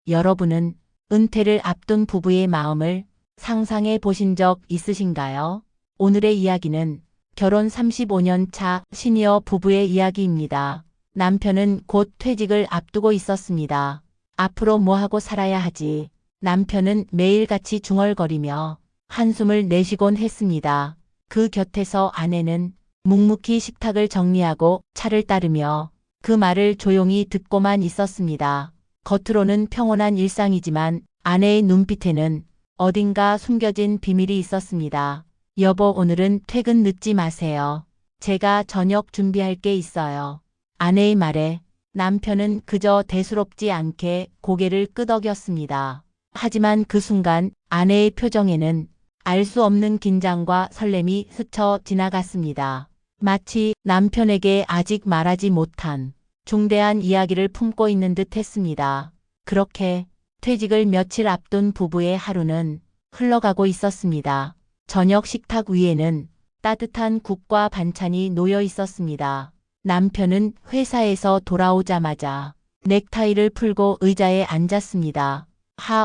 여러분은 은퇴를 앞둔 부부의 마음을 상상해 보신 적 있으신가요? 오늘의 이야기는 결혼 35년 차 시니어 부부의 이야기입니다. 남편은 곧 퇴직을 앞두고 있었습니다. 앞으로 뭐 하고 살아야 하지? 남편은 매일같이 중얼거리며 한숨을 내쉬곤 했습니다. 그 곁에서 아내는 묵묵히 식탁을 정리하고 차를 따르며 그 말을 조용히 듣고만 있었습니다. 겉으로는 평온한 일상이지만 아내의 눈빛에는 어딘가 숨겨진 비밀이 있었습니다. 여보, 오늘은 퇴근 늦지 마세요. 제가 저녁 준비할 게 있어요. 아내의 말에 남편은 그저 대수롭지 않게 고개를 끄덕였습니다. 하지만 그 순간 아내의 표정에는 알 수 없는 긴장과 설렘이 스쳐 지나갔습니다. 마치 남편에게 아직 말하지 못한 중대한 이야기를 품고 있는 듯 했습니다. 그렇게 퇴직을 며칠 앞둔 부부의 하루는 흘러가고 있었습니다. 저녁 식탁 위에는 따뜻한 국과 반찬이 놓여 있었습니다. 남편은 회사에서 돌아오자마자 넥타이를 풀고 의자에 앉았습니다.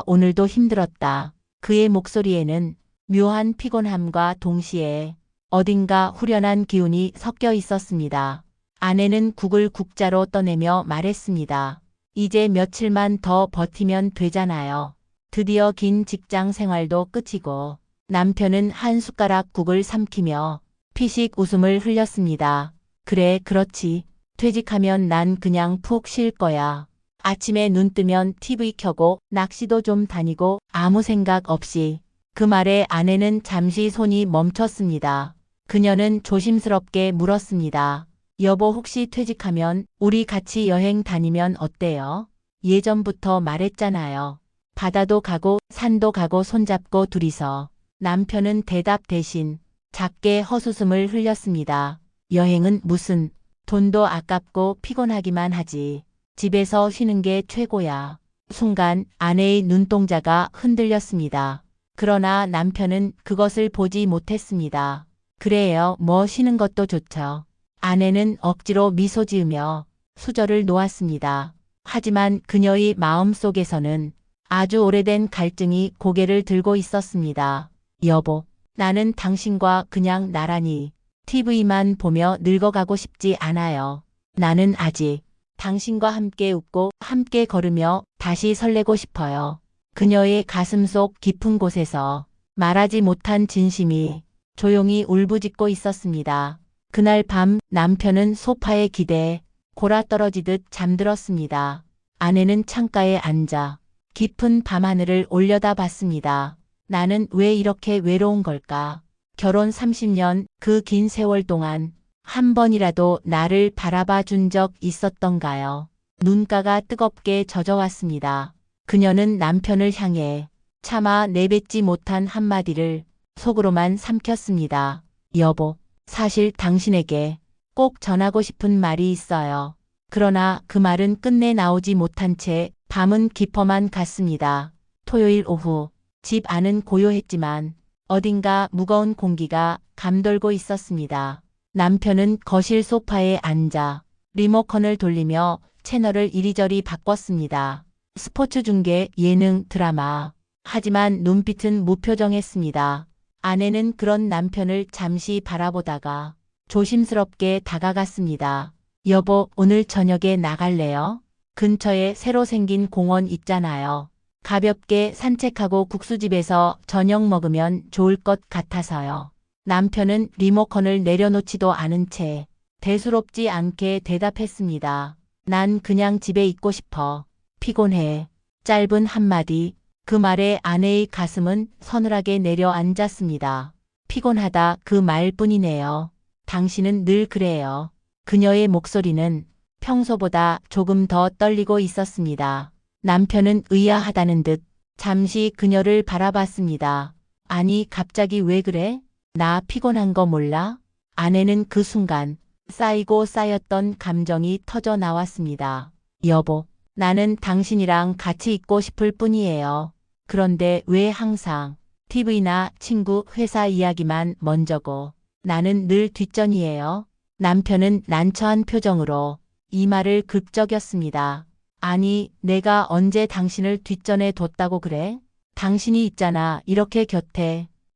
오늘도 힘들었다. 그의 목소리에는 묘한 피곤함과 동시에 어딘가 후련한 기운이 섞여 있었습니다. 아내는 국을 국자로 떠내며 말했습니다. 이제 며칠만 더 버티면 되잖아요. 드디어 긴 직장 생활도 끝이고. 남편은 한 숟가락 국을 삼키며 피식 웃음을 흘렸습니다. 그래, 그렇지. 퇴직하면 난 그냥 푹 쉴 거야. 아침에 눈 뜨면 TV 켜고 낚시도 좀 다니고 아무 생각 없이. 그 말에 아내는 잠시 손이 멈췄습니다. 그녀는 조심스럽게 물었습니다. 여보, 혹시 퇴직하면 우리 같이 여행 다니면 어때요? 예전부터 말했잖아요. 바다도 가고 산도 가고 손잡고 둘이서. 남편은 대답 대신 작게 헛웃음을 흘렸습니다. 여행은 무슨, 돈도 아깝고 피곤하기만 하지. 집에서 쉬는 게 최고야. 순간 아내의 눈동자가 흔들렸습니다. 그러나 남편은 그것을 보지 못했습니다. 그래요, 뭐 쉬는 것도 좋죠. 아내는 억지로 미소 지으며 수저를 놓았습니다. 하지만 그녀의 마음속에서는 아주 오래된 갈증이 고개를 들고 있었습니다. 여보, 나는 당신과 그냥 나란히 TV만 보며 늙어가고 싶지 않아요. 나는 아직 당신과 함께 웃고 함께 걸으며 다시 설레고 싶어요. 그녀의 가슴속 깊은 곳에서 말하지 못한 진심이 조용히 울부짖고 있었습니다. 그날 밤 남편은 소파에 기대 골아떨어지듯 잠들었습니다. 아내는 창가에 앉아 깊은 밤하늘을 올려다봤습니다. 나는 왜 이렇게 외로운 걸까? 결혼 30년 그 긴 세월 동안 한 번이라도 나를 바라봐 준 적 있었던가요? 눈가가 뜨겁게 젖어왔습니다. 그녀는 남편을 향해 차마 내뱉지 못한 한마디를 속으로만 삼켰습니다. 여보, 사실 당신에게 꼭 전하고 싶은 말이 있어요. 그러나 그 말은 끝내 나오지 못한 채 밤은 깊어만 갔습니다. 토요일 오후 집 안은 고요했지만 어딘가 무거운 공기가 감돌고 있었습니다. 남편은 거실 소파에 앉아 리모컨을 돌리며 채널을 이리저리 바꿨습니다. 스포츠 중계, 예능, 드라마. 하지만 눈빛은 무표정했습니다. 아내는 그런 남편을 잠시 바라보다가 조심스럽게 다가갔습니다. 여보, 오늘 저녁에 나갈래요? 근처에 새로 생긴 공원 있잖아요. 가볍게 산책하고 국수집에서 저녁 먹으면 좋을 것 같아서요. 남편은 리모컨을 내려놓지도 않은 채 대수롭지 않게 대답했습니다. 난 그냥 집에 있고 싶어. 피곤해. 짧은 한마디. 그 말에 아내의 가슴은 서늘하게 내려앉았습니다. 피곤하다, 그 말뿐이네요. 당신은 늘 그래요. 그녀의 목소리는 평소보다 조금 더 떨리고 있었습니다. 남편은 의아하다는 듯 잠시 그녀를 바라봤습니다. 아니, 갑자기 왜 그래? 나 피곤한 거 몰라? 아내는 그 순간 쌓이고 쌓였던 감정이 터져 나왔습니다. 여보, 나는 당신이랑 같이 있고 싶을 뿐이에요. 그런데 왜 항상 TV나 친구, 회사 이야기만 먼저고 나는 늘 뒷전이에요? 남편은 난처한 표정으로 이 말을 긁적였습니다. 아니, 내가 언제 당신을 뒷전에 뒀다고 그래? 당신이 있잖아. 이렇게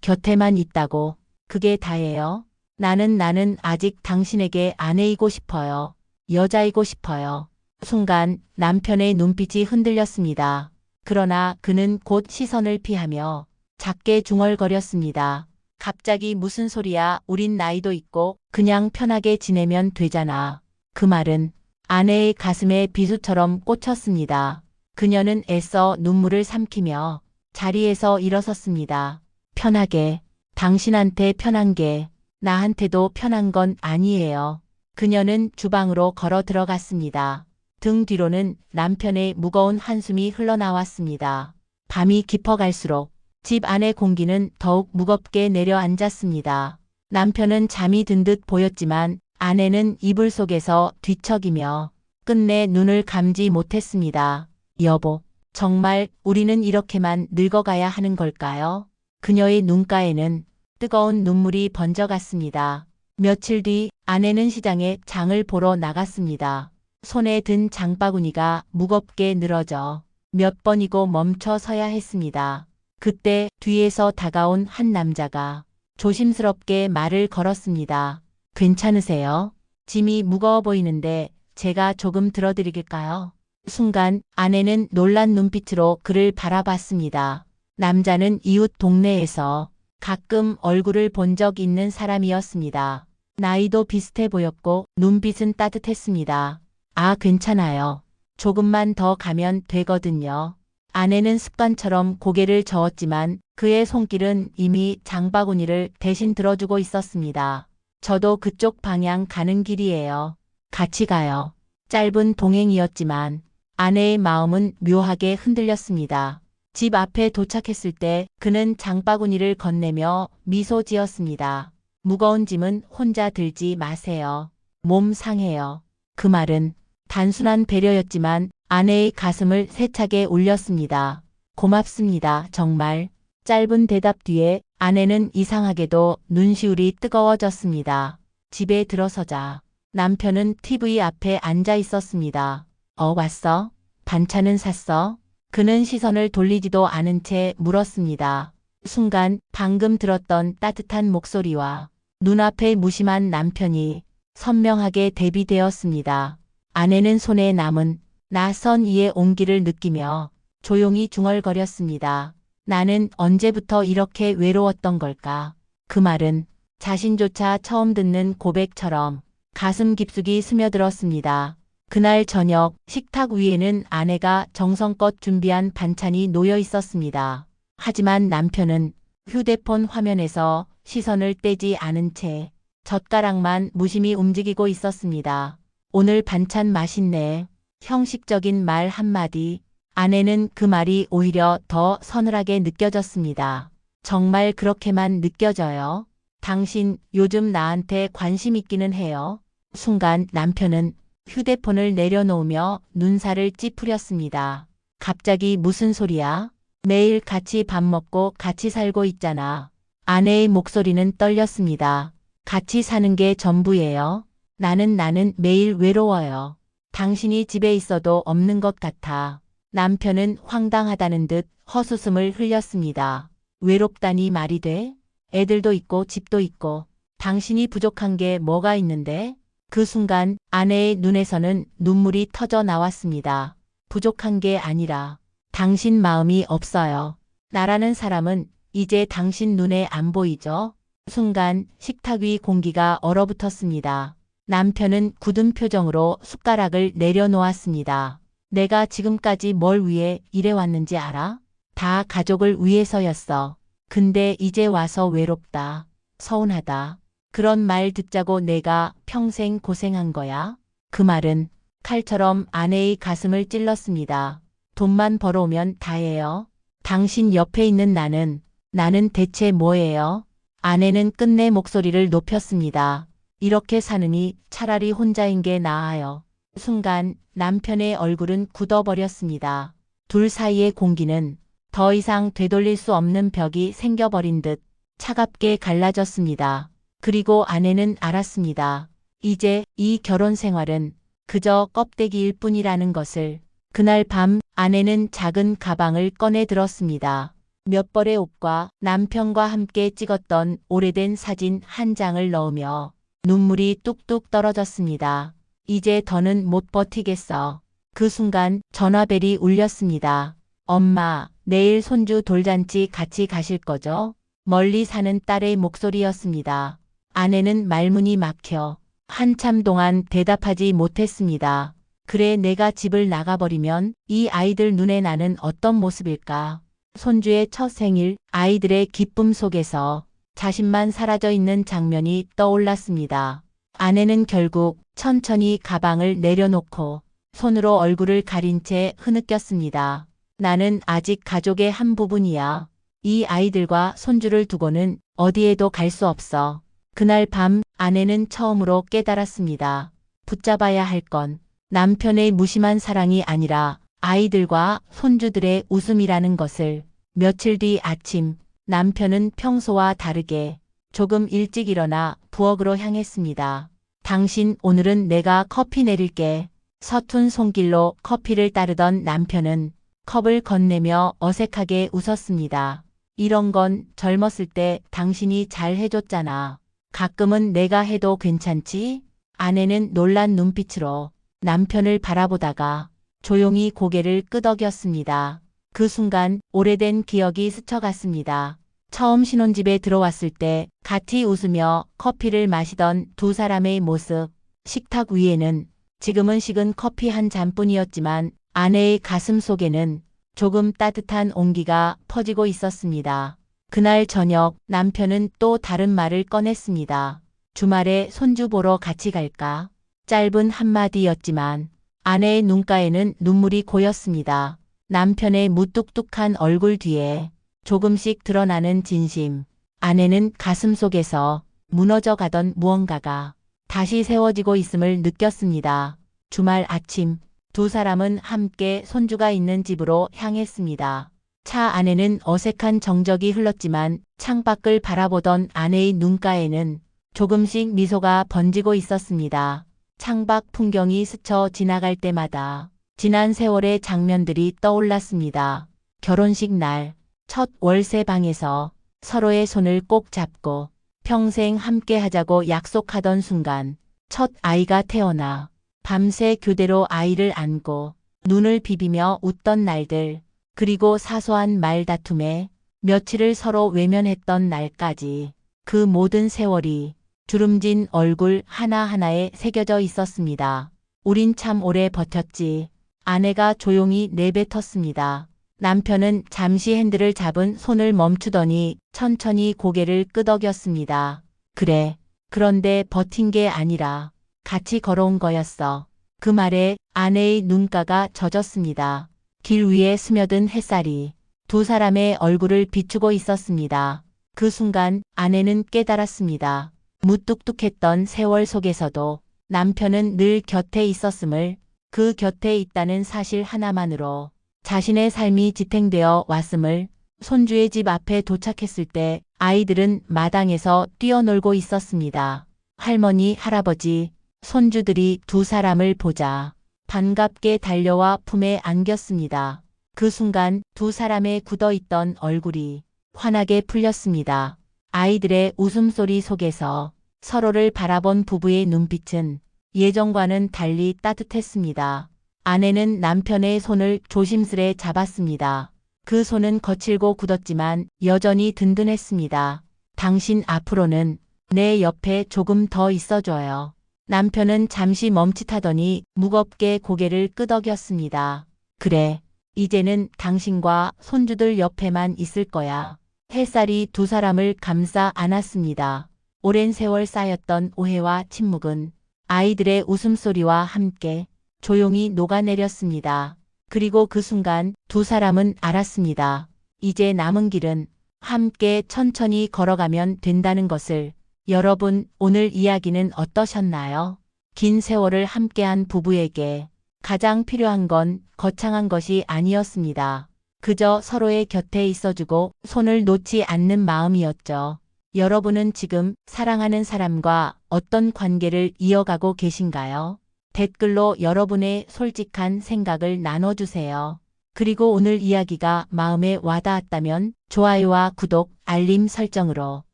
곁에만 있다고. 그게 다예요. 나는 아직 당신에게 아내이고 싶어요. 여자이고 싶어요. 순간 남편의 눈빛이 흔들렸습니다. 그러나 그는 곧 시선을 피하며 작게 중얼거렸습니다. 갑자기 무슨 소리야? 우린 나이도 있고 그냥 편하게 지내면 되잖아. 그 말은 아내의 가슴에 비수처럼 꽂혔습니다. 그녀는 애써 눈물을 삼키며 자리에서 일어섰습니다. 편하게, 당신한테 편한 게 나한테도 편한 건 아니에요. 그녀는 주방으로 걸어 들어갔습니다. 등 뒤로는 남편의 무거운 한숨이 흘러나왔습니다. 밤이 깊어갈수록 집 안의 공기는 더욱 무겁게 내려앉았습니다. 남편은 잠이 든 듯 보였지만 아내는 이불 속에서 뒤척이며 끝내 눈을 감지 못했습니다. 여보, 정말 우리는 이렇게만 늙어가야 하는 걸까요? 그녀의 눈가에는 뜨거운 눈물이 번져갔습니다. 며칠 뒤 아내는 시장에 장을 보러 나갔습니다. 손에 든 장바구니가 무겁게 늘어져 몇 번이고 멈춰 서야 했습니다. 그때 뒤에서 다가온 한 남자가 조심스럽게 말을 걸었습니다. 괜찮으세요? 짐이 무거워 보이는데 제가 조금 들어드릴까요? 순간 아내는 놀란 눈빛으로 그를 바라봤습니다. 남자는 이웃 동네에서 가끔 얼굴을 본 적 있는 사람이었습니다. 나이도 비슷해 보였고 눈빛은 따뜻했습니다. 아, 괜찮아요. 조금만 더 가면 되거든요. 아내는 습관처럼 고개를 저었지만 그의 손길은 이미 장바구니를 대신 들어주고 있었습니다. 저도 그쪽 방향 가는 길이에요. 같이 가요. 짧은 동행이었지만 아내의 마음은 묘하게 흔들렸습니다. 집 앞에 도착했을 때 그는 장바구니를 건네며 미소 지었습니다. 무거운 짐은 혼자 들지 마세요. 몸 상해요. 그 말은 단순한 배려였지만 아내의 가슴을 세차게 울렸습니다. 고맙습니다. 정말. 짧은 대답 뒤에 아내는 이상하게도 눈시울이 뜨거워졌습니다. 집에 들어서자 남편은 TV 앞에 앉아 있었습니다. 왔어? 반찬은 샀어? 그는 시선을 돌리지도 않은 채 물었습니다. 순간 방금 들었던 따뜻한 목소리와 눈앞에 무심한 남편이 선명하게 대비되었습니다. 아내는 손에 남은 낯선 이의 온기를 느끼며 조용히 중얼거렸습니다. 나는 언제부터 이렇게 외로웠던 걸까? 그 말은 자신조차 처음 듣는 고백처럼 가슴 깊숙이 스며들었습니다. 그날 저녁 식탁 위에는 아내가 정성껏 준비한 반찬이 놓여 있었습니다. 하지만 남편은 휴대폰 화면에서 시선을 떼지 않은 채 젓가락만 무심히 움직이고 있었습니다. 오늘 반찬 맛있네. 형식적인 말 한마디. 아내는 그 말이 오히려 더 서늘하게 느껴졌습니다. 정말 그렇게만 느껴져요? 당신 요즘 나한테 관심 있기는 해요. 순간 남편은 휴대폰을 내려놓으며 눈살을 찌푸렸습니다. 갑자기 무슨 소리야? 매일 같이 밥 먹고 같이 살고 있잖아. 아내의 목소리는 떨렸습니다. 같이 사는 게 전부예요. 나는 매일 외로워요. 당신이 집에 있어도 없는 것 같아. 남편은 황당하다는 듯 헛웃음을 흘렸습니다. 외롭다니 말이 돼? 애들도 있고 집도 있고 당신이 부족한 게 뭐가 있는데? 그 순간 아내의 눈에서는 눈물이 터져 나왔습니다. 부족한 게 아니라 당신 마음이 없어요. 나라는 사람은 이제 당신 눈에 안 보이죠? 순간 식탁 위 공기가 얼어붙었습니다. 남편은 굳은 표정으로 숟가락을 내려놓았습니다. 내가 지금까지 뭘 위해 일해왔는지 알아? 다 가족을 위해서였어. 근데 이제 와서 외롭다. 서운하다. 그런 말 듣자고 내가 평생 고생한 거야? 그 말은 칼처럼 아내의 가슴을 찔렀습니다. 돈만 벌어오면 다예요. 당신 옆에 있는 나는 대체 뭐예요? 아내는 끝내 목소리를 높였습니다. 이렇게 사느니 차라리 혼자인 게 나아요. 순간 남편의 얼굴은 굳어버렸습니다. 둘 사이의 공기는 더 이상 되돌릴 수 없는 벽이 생겨버린 듯 차갑게 갈라졌습니다. 그리고 아내는 알았습니다. 이제 이 결혼 생활은 그저 껍데기일 뿐이라는 것을. 그날 밤 아내는 작은 가방을 꺼내 들었습니다. 몇 벌의 옷과 남편과 함께 찍었던 오래된 사진 한 장을 넣으며 눈물이 뚝뚝 떨어졌습니다. 이제 더는 못 버티겠어. 그 순간 전화벨이 울렸습니다. 엄마, 내일 손주 돌잔치 같이 가실 거죠? 멀리 사는 딸의 목소리였습니다. 아내는 말문이 막혀 한참 동안 대답하지 못했습니다. 그래, 내가 집을 나가버리면 이 아이들 눈에 나는 어떤 모습일까? 손주의 첫 생일, 아이들의 기쁨 속에서 자신만 사라져 있는 장면이 떠올랐습니다. 아내는 결국 천천히 가방을 내려놓고 손으로 얼굴을 가린 채 흐느꼈습니다. 나는 아직 가족의 한 부분이야. 이 아이들과 손주를 두고는 어디에도 갈 수 없어. 그날 밤 아내는 처음으로 깨달았습니다. 붙잡아야 할 건 남편의 무심한 사랑이 아니라 아이들과 손주들의 웃음이라는 것을. 며칠 뒤 아침, 남편은 평소와 다르게 조금 일찍 일어나 부엌으로 향했습니다. 당신, 오늘은 내가 커피 내릴게. 서툰 손길로 커피를 따르던 남편은 컵을 건네며 어색하게 웃었습니다. 이런 건 젊었을 때 당신이 잘 해줬잖아. 가끔은 내가 해도 괜찮지? 아내는 놀란 눈빛으로 남편을 바라보다가 조용히 고개를 끄덕였습니다. 그 순간 오래된 기억이 스쳐갔습니다. 처음 신혼집에 들어왔을 때 같이 웃으며 커피를 마시던 두 사람의 모습. 식탁 위에는 지금은 식은 커피 한 잔뿐이었지만 아내의 가슴 속에는 조금 따뜻한 온기가 퍼지고 있었습니다. 그날 저녁 남편은 또 다른 말을 꺼냈습니다. 주말에 손주 보러 같이 갈까? 짧은 한마디였지만 아내의 눈가에는 눈물이 고였습니다. 남편의 무뚝뚝한 얼굴 뒤에 조금씩 드러나는 진심. 아내는 가슴 속에서 무너져 가던 무언가가 다시 세워지고 있음을 느꼈습니다. 주말 아침 두 사람은 함께 손주가 있는 집으로 향했습니다. 차 안에는 어색한 정적이 흘렀지만 창밖을 바라보던 아내의 눈가에는 조금씩 미소가 번지고 있었습니다. 창밖 풍경이 스쳐 지나갈 때마다 지난 세월의 장면들이 떠올랐습니다. 결혼식 날, 첫 월세방에서 서로의 손을 꼭 잡고 평생 함께 하자고 약속하던 순간, 첫 아이가 태어나 밤새 교대로 아이를 안고 눈을 비비며 웃던 날들, 그리고 사소한 말다툼에 며칠을 서로 외면했던 날까지 그 모든 세월이 주름진 얼굴 하나하나에 새겨져 있었습니다. 우린 참 오래 버텼지. 아내가 조용히 내뱉었습니다. 남편은 잠시 핸들을 잡은 손을 멈추더니 천천히 고개를 끄덕였습니다. 그래. 그런데 버틴 게 아니라 같이 걸어온 거였어. 그 말에 아내의 눈가가 젖었습니다. 길 위에 스며든 햇살이 두 사람의 얼굴을 비추고 있었습니다. 그 순간 아내는 깨달았습니다. 무뚝뚝했던 세월 속에서도 남편은 늘 곁에 있었음을, 그 곁에 있다는 사실 하나만으로 자신의 삶이 지탱되어 왔음을. 손주의 집 앞에 도착했을 때 아이들은 마당에서 뛰어놀고 있었습니다. 할머니, 할아버지, 손주들이 두 사람을 보자 반갑게 달려와 품에 안겼습니다. 그 순간 두 사람의 굳어있던 얼굴이 환하게 풀렸습니다. 아이들의 웃음소리 속에서 서로를 바라본 부부의 눈빛은 예전과는 달리 따뜻했습니다. 아내는 남편의 손을 조심스레 잡았습니다. 그 손은 거칠고 굳었지만 여전히 든든했습니다. 당신 앞으로는 내 옆에 조금 더 있어줘요. 남편은 잠시 멈칫하더니 무겁게 고개를 끄덕였습니다. 그래, 이제는 당신과 손주들 옆에만 있을 거야. 햇살이 두 사람을 감싸 안았습니다. 오랜 세월 쌓였던 오해와 침묵은 아이들의 웃음소리와 함께 조용히 녹아내렸습니다. 그리고 그 순간 두 사람은 알았습니다. 이제 남은 길은 함께 천천히 걸어가면 된다는 것을. 여러분, 오늘 이야기는 어떠셨나요? 긴 세월을 함께한 부부에게 가장 필요한 건 거창한 것이 아니었습니다. 그저 서로의 곁에 있어주고 손을 놓지 않는 마음이었죠. 여러분은 지금 사랑하는 사람과 어떤 관계를 이어가고 계신가요? 댓글로 여러분의 솔직한 생각을 나눠주세요. 그리고 오늘 이야기가 마음에 와닿았다면 좋아요와 구독, 알림 설정으로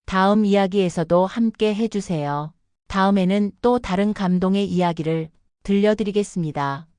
다음 이야기에서도 함께 해주세요. 다음에는 또 다른 감동의 이야기를 들려드리겠습니다.